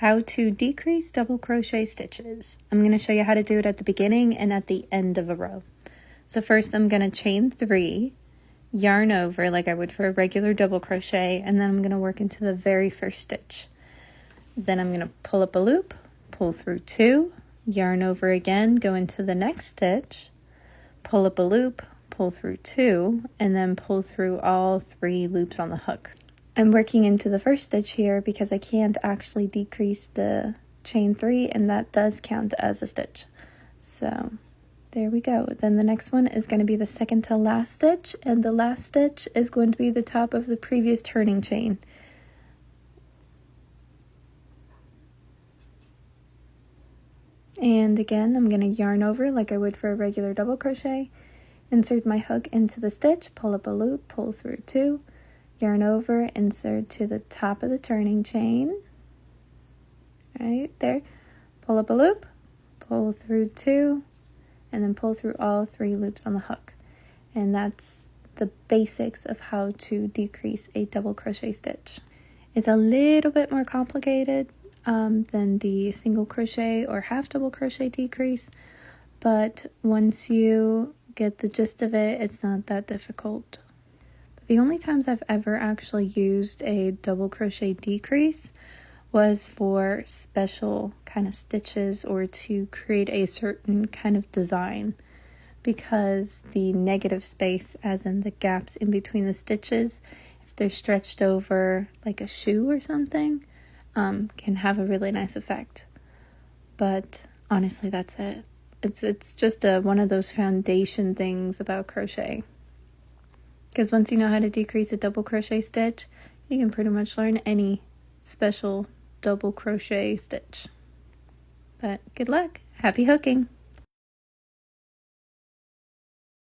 How to decrease double crochet stitches. I'm going to show you how to do it at the beginning and at the end of a row. So first I'm going to chain 3, yarn over like I would for a regular double crochet, and then I'm going to work into the very first stitch. Then I'm going to pull up a loop, pull through 2, yarn over again, go into the next stitch, pull up a loop, pull through 2, and then pull through all 3 loops on the hook. I'm working into the first stitch here because I can't actually decrease the chain 3, and that does count as a stitch. So there we go. Then the next one is going to be the second to last stitch, and the last stitch is going to be the top of the previous turning chain. And again, I'm going to yarn over like I would for a regular double crochet, insert my hook into the stitch, pull up a loop, pull through 2, yarn over, insert to the top of the turning chain, right there, pull up a loop, pull through 2, and then pull through all 3 loops on the hook. And that's the basics of how to decrease a double crochet stitch. It's a little bit more complicated than the single crochet or half double crochet decrease, but once you get the gist of it, it's not that difficult. The only times I've ever actually used a double crochet decrease was for special kind of stitches or to create a certain kind of design, because the negative space, as in the gaps in between the stitches, if they're stretched over like a shoe or something, can have a really nice effect. But honestly, that's it. It's just one of those foundation things about crochet. Because once you know how to decrease a double crochet stitch, you can pretty much learn any special double crochet stitch. But good luck. Happy hooking!